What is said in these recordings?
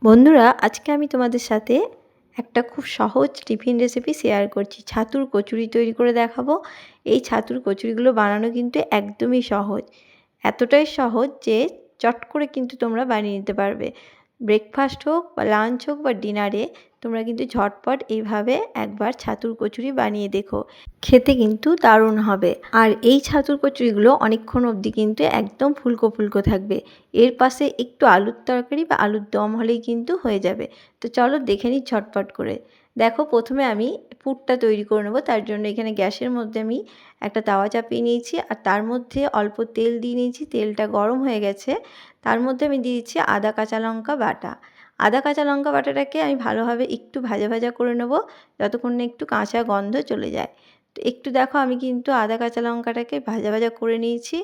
বন্ধুরা, আজকে আমি তোমাদের সাথে একটা খুব সহজ টিফিন রেসিপি শেয়ার করছি। ছাতুর কচুরি তৈরি করে দেখাবো। এই ছাতুর কচুরিগুলো বানানো কিন্তু একদমই সহজ। এতটাই সহজ যে চট করে কিন্তু তোমরা বানিয়ে নিতে পারবে। ব্রেকফাস্ট হোক বা লাঞ্চ হোক বা ডিনারে তোমরা কিন্তু ঝটপট এইভাবে একবার ছাতুর কচুরি বানিয়ে দেখো। খেতে কিন্তু দারুণ হবে। আর এই ছাতুর কচুরিগুলো অনেকক্ষণ অবধি কিন্তু একদম ফুলকো ফুলকো থাকবে। এর পাশে একটু আলুর তরকারি বা আলুর দম হলেই কিন্তু হয়ে যাবে। তো চলো দেখে নিই ঝটপট করে। দেখো, প্রথমে আমি পুরটা তৈরি করে নেবো। তার জন্য এখানে গ্যাসের মধ্যে আমি একটা তাওয়া চাপিয়ে নিয়েছি আর তার মধ্যে অল্প তেল দিয়ে নিয়েছি। তেলটা গরম হয়ে গেছে। তার মধ্যে আমি দিয়ে দিচ্ছি আদা কাঁচা লঙ্কা বাটা। আদা কাঁচা লঙ্কা বাটাটাকে আমি ভালোভাবে একটু ভাজা ভাজা করে নেবো, যতক্ষণ না একটু কাঁচা গন্ধ চলে যায়। তো একটু দেখো, আমি কিন্তু আদা কাঁচা লঙ্কাটাকে ভাজা ভাজা করে নিয়েছি।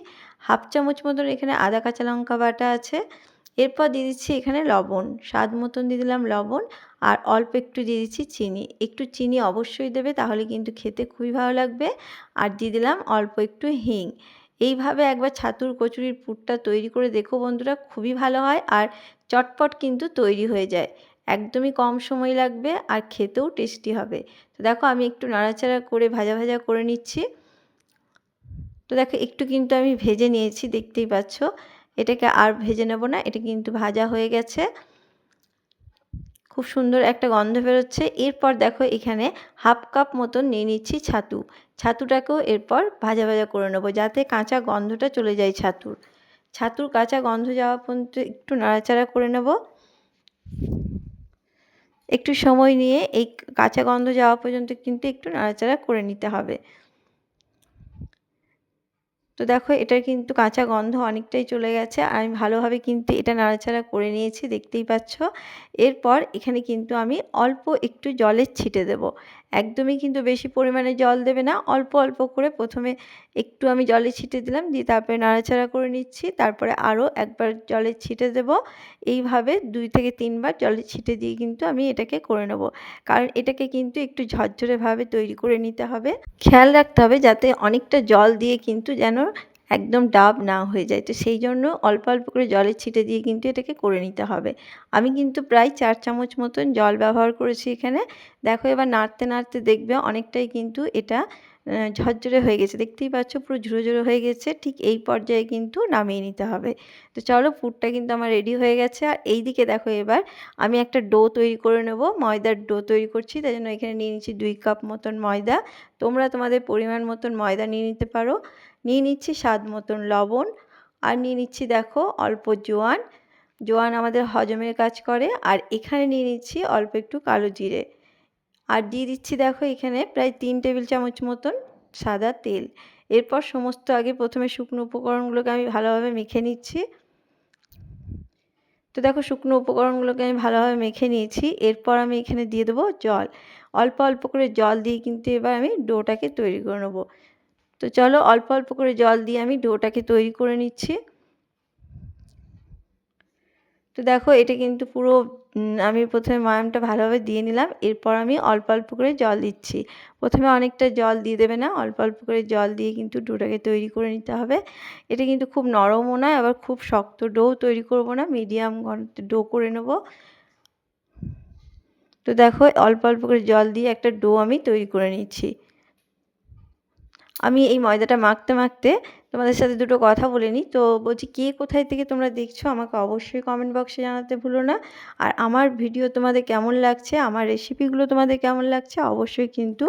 হাফ চামচ মতন এখানে আদা কাঁচা লঙ্কা বাটা আছে। এরপর দিয়ে দিচ্ছি এখানে লবণ, স্বাদ মতন দিয়ে দিলাম লবণ। আর অল্প একটু দিয়ে দিচ্ছি চিনি। একটু চিনি অবশ্যই দেবে, তাহলে কিন্তু খেতে খুবই ভালো লাগবে। আর দিয়ে দিলাম অল্প একটু হিং। এইভাবে একবার ছাতুর কচুরির পুরটা তৈরি করে দেখো বন্ধুরা, খুবই ভালো হয় আর চটপট কিন্তু তৈরি হয়ে যায়। একদমই কম সময় লাগবে আর খেতেও টেস্টি হবে। তো দেখো, আমি একটু নাড়াচাড়া করে ভাজা ভাজা করে নিচ্ছি। তো দেখো, একটু কিন্তু আমি ভেজে নিয়েছি, দেখতেই পাচ্ছ। এটাকে আর ভেজে নেব না, এটা কিন্তু ভাজা হয়ে গেছে। খুব সুন্দর একটা গন্ধ বেরোচ্ছে। এরপর দেখো, এখানে হাফ কাপ মতন নিয়ে নিচ্ছি ছাতু। ছাতুটাকেও এরপর ভাজা ভাজা করে নেবো, যাতে কাঁচা গন্ধটা চলে যায় ছাতুর। ছাতুর কাঁচা গন্ধ যাওয়া পর্যন্ত একটু নাড়াচাড়া করে নেব। একটু সময় নিয়ে এই কাঁচা গন্ধ যাওয়া পর্যন্ত কিন্তু একটু নাড়াচাড়া করে নিতে হবে। তো দেখো, এটার কিন্তু কাঁচা গন্ধ অনেকটাই চলে গেছে আর আমি ভালোভাবে কিন্তু এটা নাড়াচাড়া করে নিয়েছি, দেখতেই পাচ্ছ। এরপর এখানে কিন্তু আমি অল্প একটু জলের ছিটে দেব। একদমই কিন্তু বেশি পরিমাণে জল দেবে না, অল্প অল্প করে প্রথমে একটু আমি জলের ছিটে দিলাম, দিয়ে তারপরে নাড়াচাড়া করে নিচ্ছি। তারপরে আরও একবার জলের ছিটে দেব। এইভাবে 2 থেকে 3 বার জলের ছিটে দিয়ে কিন্তু আমি এটাকে করে নেব। কারণ এটাকে কিন্তু একটু ঝরঝরেভাবে তৈরি করে নিতে হবে। খেয়াল রাখতে হবে যাতে অনেকটা জল দিয়ে কিন্তু যেন একদম ডাব না হয়ে যায়। তো সেই জন্য অল্প অল্প করে জলের ছিটে দিয়ে কিন্তু এটাকে করে নিতে হবে। আমি কিন্তু প্রায় 4 চামচ মতন জল ব্যবহার করেছি এখানে। দেখো, এবার নাড়তে নাড়তে দেখবে অনেকটাই কিন্তু এটা ঝরঝরে হয়ে গেছে। দেখতেই পাচ্ছ, পুরো ঝুরো ঝুরো হয়ে গেছে। ঠিক এই পর্যায়ে কিন্তু নামিয়ে নিতে হবে। তো চলো, পুরটা কিন্তু আমার রেডি হয়ে গেছে। আর এই দিকে দেখো, এবার আমি একটা ডো তৈরি করে নেব। ময়দার ডো তৈরি করছি, তাই জন্য এখানে নিয়ে নিচ্ছি 2 কাপ মতন ময়দা। তোমরা তোমাদের পরিমাণ মতন ময়দা নিয়ে নিতে পারো। নিয়ে নিচ্ছি স্বাদ মতন লবণ। আর নিয়ে নিচ্ছি দেখো অল্প জোয়ান। জোয়ান আমাদের হজমের কাজ করে। আর এখানে নিয়ে নিচ্ছি অল্প একটু কালো জিরে। আর দিয়ে দিচ্ছি দেখো এখানে প্রায় 3 টেবিল চামচ মতন সাদা তেল। এরপর সমস্ত আগে প্রথমে শুকনো উপকরণগুলোকে আমি ভালোভাবে মেখে নিচ্ছি। তো দেখো, শুকনো উপকরণগুলোকে আমি ভালোভাবে মেখে নিয়েছি। এরপর আমি এখানে দিয়ে দেবো জল। অল্প অল্প করে জল দিয়ে কিন্তু এবার আমি ডোটাকে তৈরি করে নেবো। তো চলো, অল্প অল্প করে জল দিয়ে আমি ডোটাকে তৈরি করে নিচ্ছি। তো দেখো, এটা কিন্তু পুরো আমি প্রথমে ময়ামটা ভালোভাবে দিয়ে নিলাম। এরপর আমি অল্প অল্প করে জল দিচ্ছি। প্রথমে অনেকটা জল দিয়ে দেবে না, অল্প অল্প করে জল দিয়ে কিন্তু ডোটাকে তৈরি করে নিতে হবে। এটা কিন্তু খুব নরমও নয়, আবার খুব শক্ত ডো তৈরি করব না, মিডিয়াম ঘনত্বের ডো করে নেব। তো দেখো, অল্প অল্প করে জল দিয়ে একটা ডো আমি তৈরি করে নিচ্ছি। আমি এই ময়দাটা মাখতে মাখতে তোমাদের সাথে দুটো কথা বলে নিই। তো বলছি, কে কোথায় থেকে তোমরা দেখছো আমাকে অবশ্যই কমেন্ট বক্সে জানাতে ভুলো না। আর আমার ভিডিও তোমাদের কেমন লাগছে, আমার রেসিপিগুলো তোমাদের কেমন লাগছে, অবশ্যই কিন্তু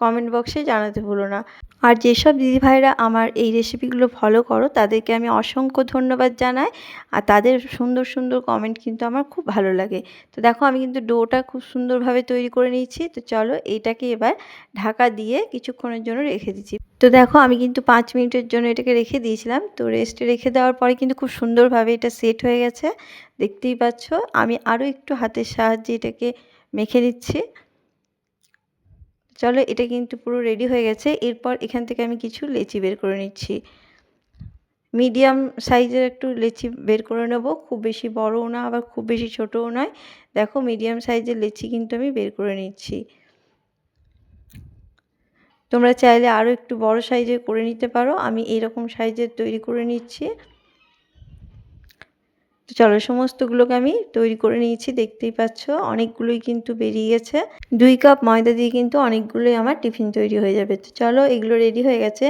কমেন্ট বক্সে জানাতে ভুলো না। আর যেসব দিদিভাইরা আমার এই রেসিপিগুলো ফলো করো, তাদেরকে আমি অসংখ্য ধন্যবাদ জানাই। আর তাদের সুন্দর সুন্দর কমেন্ট কিন্তু আমার খুব ভালো লাগে। তো দেখো, আমি কিন্তু ডোটা খুব সুন্দরভাবে তৈরি করে নিয়েছি। তো চলো, এইটাকে এবার ঢাকা দিয়ে কিছুক্ষণের জন্য রেখে দিচ্ছি। তো দেখো, আমি কিন্তু 5 মিনিটের জন্য এটাকে রেখে দিয়েছিলাম। তো রেস্টে রেখে দেওয়ার পরে কিন্তু খুব সুন্দরভাবে এটা সেট হয়ে গেছে, দেখতেই পাচ্ছ। আমি আরও একটু হাতের সাহায্যে এটাকে মেখে নিচ্ছি। চলো, এটা কিন্তু পুরো রেডি হয়ে গেছে। এরপর এখান থেকে আমি কিছু লেচি বের করে নিচ্ছি। মিডিয়াম সাইজের একটু লেচি বের করে নেব, খুব বেশি বড়ও না আবার খুব বেশি ছোটও নয়। দেখো, মিডিয়াম সাইজের লেচি কিন্তু আমি বের করে নিচ্ছি। তোমরা চাইলে আরও একটু বড় সাইজের করে নিতে পারো। আমি এইরকম সাইজের তৈরি করে নিচ্ছি। তো চলো সমস্তগুলোকে আমি তৈরি করে নিয়েছি, দেখতেই পাচ্ছ অনেকগুলোই কিন্তু বেরিয়ে গেছে। 2 কাপ ময়দা দিয়ে কিন্তু অনেকগুলোই আমার টিফিন তৈরি হয়ে যাবে। তো চলো এগুলো রেডি হয়ে গেছে।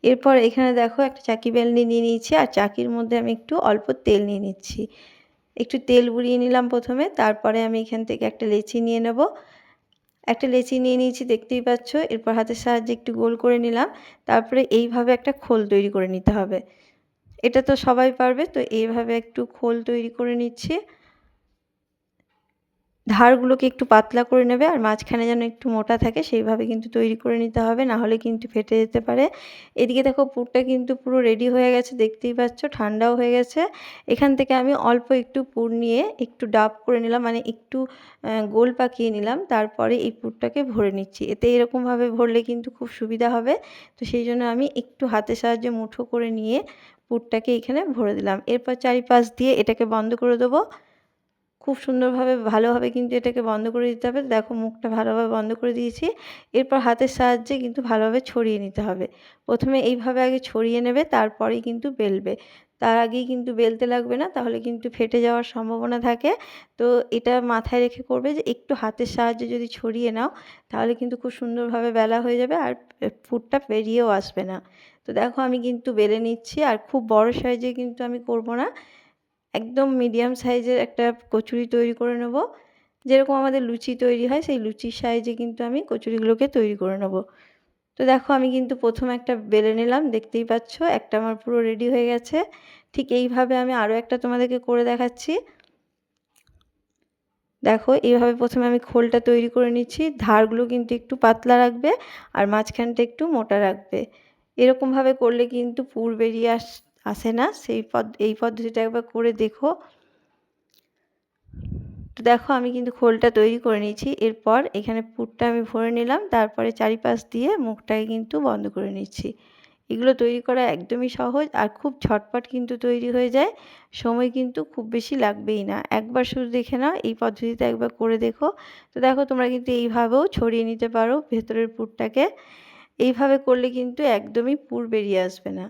এরপর এখানে দেখো একটা চাকি বেলনি নিয়ে নিয়েছি, আর চাকির মধ্যে আমি একটু অল্প তেল নিয়ে নিচ্ছি। একটু তেল বুলিয়ে নিলাম প্রথমে, তারপরে আমি এখান থেকে একটা লেচি নিয়ে নেব। একটা লেচি নিয়ে নিয়েছি, দেখতেই পাচ্ছ। এরপর হাতের সাহায্যে একটু গোল করে নিলাম, তারপরে এইভাবে একটা খোল তৈরি করে নিতে হবে। এটা তো সবাই পারবে, তো এইভাবে একটু খোল তৈরি করে নিচ্ছি। ধারগুলোকে একটু পাতলা করে নেবে, আর মাঝখানে যেন একটু মোটা থাকে সেইভাবে কিন্তু তৈরি করে নিতে হবে, না হলে কিন্তু ফেটে যেতে পারে। এদিকে দেখো পুরটা কিন্তু পুরো রেডি হয়ে গেছে, দেখতেই পাচ্ছ ঠান্ডাও হয়ে গেছে। এখান থেকে আমি অল্প একটু পুর নিয়ে একটু ডাব করে নিলাম, মানে একটু গোল পাকিয়ে নিলাম, তারপরে এই পুরটাকে ভরে নিচ্ছি। এতে এরকমভাবে ভরলে কিন্তু খুব সুবিধা হবে। তো সেই জন্য আমি একটু হাতের সাহায্যে মুঠো করে নিয়ে পুরটাকে এখানে ভরে দিলাম। এরপর চারিপাশ দিয়ে এটাকে বন্ধ করে দেবো। খুব সুন্দরভাবে ভালোভাবে কিন্তু এটাকে বন্ধ করে দিতে হবে। দেখো মুখটা ভালোভাবে বন্ধ করে দিয়েছি। এরপর হাতের সাহায্যে কিন্তু ভালোভাবে ছড়িয়ে নিতে হবে। প্রথমে এইভাবে আগে ছড়িয়ে নেবে, তারপরেই কিন্তু বেলবে। তার আগেই কিন্তু বেলতে লাগবে না, তাহলে কিন্তু ফেটে যাওয়ার সম্ভাবনা থাকে। তো এটা মাথায় রেখে করবে যে একটু হাতের সাহায্যে যদি ছড়িয়ে নাও, তাহলে কিন্তু খুব সুন্দরভাবে বেলা হয়ে যাবে, আর পুরটা বেরিয়েও আসবে না। তো দেখো আমি কিন্তু বেলে নিচ্ছি, আর খুব বড় সাইজে কিন্তু আমি করব না। একদম মিডিয়াম সাইজের একটা কচুরি তৈরি করে নেব। যেরকম আমাদের লুচি তৈরি হয় সেই লুচির সাইজে কিন্তু আমি কচুরিগুলোকে তৈরি করে নেব। তো দেখো আমি কিন্তু প্রথম একটা বেলে নিলাম, দেখতেই পাচ্ছ একটা আমার পুরো রেডি হয়ে গেছে। ঠিক এইভাবে আমি আরও একটা তোমাদেরকে করে দেখাচ্ছি। দেখো এইভাবে প্রথমে আমি খোলটা তৈরি করে নিচ্ছি। ধারগুলো কিন্তু একটু পাতলা রাখবে, আর মাঝখানটা একটু মোটা রাখবে। এরকমভাবে করলে কিন্তু পুর বেরিয়ে আসে না। এই পদ্ধতিটা একবার করে দেখো। তো দেখো আমি কিন্তু খোলটা তৈরি করে নিয়েছি। এরপর এখানে পুরটা আমি ভরে নিলাম, তারপরে চারিপাশ দিয়ে মুখটাকে কিন্তু বন্ধ করে নিচ্ছি। এগুলো তৈরি করা একদমই সহজ, আর খুব ঝটপট কিন্তু তৈরি হয়ে যায়। সময় কিন্তু খুব বেশি লাগবেই না। একবার শুধু দেখে নাও, এই পদ্ধতিতে একবার করে দেখো। তো দেখো তোমরা কিন্তু এইভাবেও ছড়িয়ে নিতে পারো ভেতরের পুরটাকে। এইভাবে করলে কিন্তু একদমই পুর বেরিয়ে আসবে না।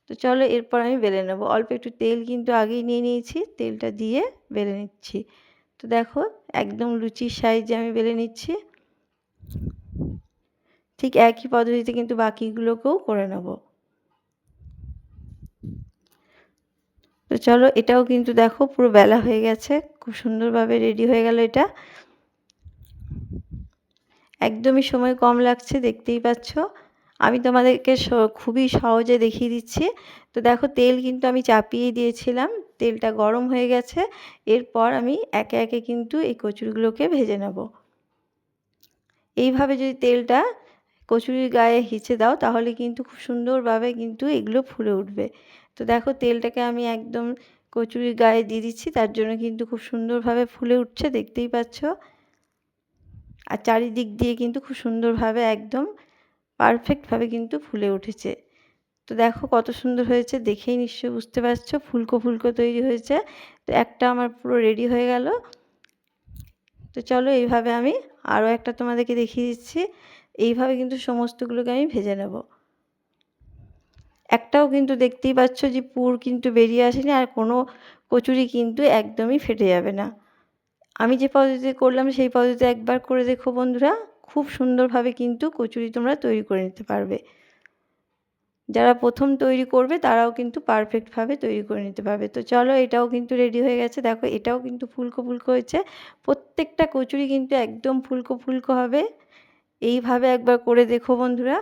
তো চলো এরপর আমি বেলে নেব। অল্প একটু তেল কিন্তু আগেই নিয়ে নিয়েছি, তেলটা দিয়ে বেলে নিচ্ছি। তো দেখো একদম লুচির সাইজে আমি বেলে নিচ্ছি। ঠিক একই পদ্ধতিতে কিন্তু বাকিগুলোকেও করে নেব। তো চলো এটাও কিন্তু দেখো পুরো বেলা হয়ে গেছে, খুব সুন্দরভাবে রেডি হয়ে গেল এটা। একদমই সময় কম লাগছে, দেখতেই পাচ্ছ। আমি তোমাদেরকে খুবই সহজে দেখিয়ে দিচ্ছি। তো দেখো তেল কিন্তু আমি চাপিয়ে দিয়েছিলাম, তেলটা গরম হয়ে গেছে। এরপর আমি একে একে কিন্তু এই কচুরিগুলোকে ভেজে নেব। এইভাবে যদি তেলটা কচুরির গায়ে হিচে দাও, তাহলে কিন্তু খুব সুন্দরভাবে কিন্তু এগুলো ফুলে উঠবে। তো দেখো তেলটাকে আমি একদম কচুরির গায়ে দিয়ে দিচ্ছি, তার জন্য কিন্তু খুব সুন্দরভাবে ফুলে উঠছে, দেখতেই পাচ্ছ। আর চারিদিক দিয়ে কিন্তু খুব সুন্দরভাবে একদম পারফেক্টভাবে কিন্তু ফুলে উঠেছে। তো দেখো কত সুন্দর হয়েছে, দেখেই নিশ্চয়ই বুঝতে পারছো ফুলকো ফুলকো তৈরি হয়েছে। তো একটা আমার পুরো রেডি হয়ে গেল। তো চলো এইভাবে আমি আরও একটা তোমাদেরকে দেখিয়ে দিচ্ছি। এইভাবে কিন্তু সমস্তগুলোকে আমি ভেজে নেব। একটাও কিন্তু দেখতেই পাচ্ছ যে পুর কিন্তু বেরিয়ে আসেনি, আর কোনো কচুরি কিন্তু একদমই ফেটে যাবে না। আমি যে পদ্ধতিতে করলাম সেই পদ্ধতিতে একবার করে দেখো বন্ধুরা, খুব সুন্দরভাবে কিন্তু কচুরি তোমরা তৈরি করে নিতে পারবে। যারা প্রথম তৈরি করবে তারাও কিন্তু পারফেক্টভাবে তৈরি করে নিতে পারবে। তো চলো এটাও কিন্তু রেডি হয়ে গেছে, দেখো এটাও কিন্তু ফুলকো ফুলকো হয়েছে। প্রত্যেকটা কচুরি কিন্তু একদম ফুলকো ফুলকো হবে। এইভাবে একবার করে দেখো বন্ধুরা।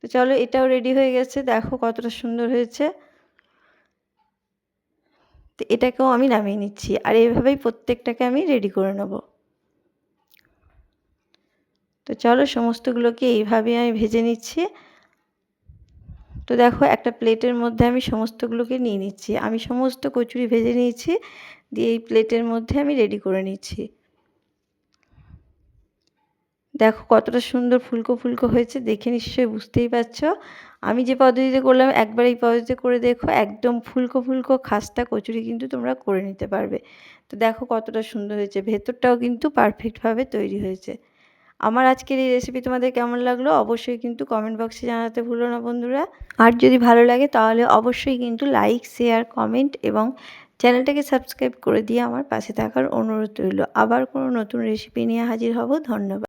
তো চলো এটাও রেডি হয়ে গেছে, দেখো কতটা সুন্দর হয়েছে। তো এটাকেও আমি নামিয়ে নিচ্ছি, আর এইভাবেই প্রত্যেকটাকে আমি রেডি করে নেব। তো চলো সমস্তগুলোকে এইভাবেই আমি ভেজে নিচ্ছি। তো দেখো একটা প্লেটের মধ্যে আমি সমস্তগুলোকে নিয়ে নিচ্ছি। আমি সমস্ত কচুরি ভেজে নিয়েছি, দিয়ে এই প্লেটের মধ্যে আমি রেডি করে নিচ্ছি। দেখো কতটা সুন্দর ফুলকো ফুলকো হয়েছে, দেখে নিশ্চয়ই বুঝতেই পারছো। আমি যে পদ্ধতিতে করলাম একবার এই পদ্ধতিতে করে দেখো, একদম ফুলকো ফুলকো খাস্তা কচুরি কিন্তু তোমরা করে নিতে পারবে। তো দেখো কতটা সুন্দর হয়েছে, ভেতরটাও কিন্তু পারফেক্টভাবে তৈরি হয়েছে। আমার আজকের এই রেসিপি তোমাদের কেমন লাগলো অবশ্যই কিন্তু কমেন্ট বক্সে জানাতে ভুলো না বন্ধুরা। আর যদি ভালো লাগে তাহলে অবশ্যই কিন্তু লাইক, শেয়ার, কমেন্ট এবং চ্যানেলটাকে সাবস্ক্রাইব করে দিয়ে আমার পাশে থাকার অনুরোধ রইল। আবার কোনো নতুন রেসিপি নিয়ে হাজির হব। ধন্যবাদ।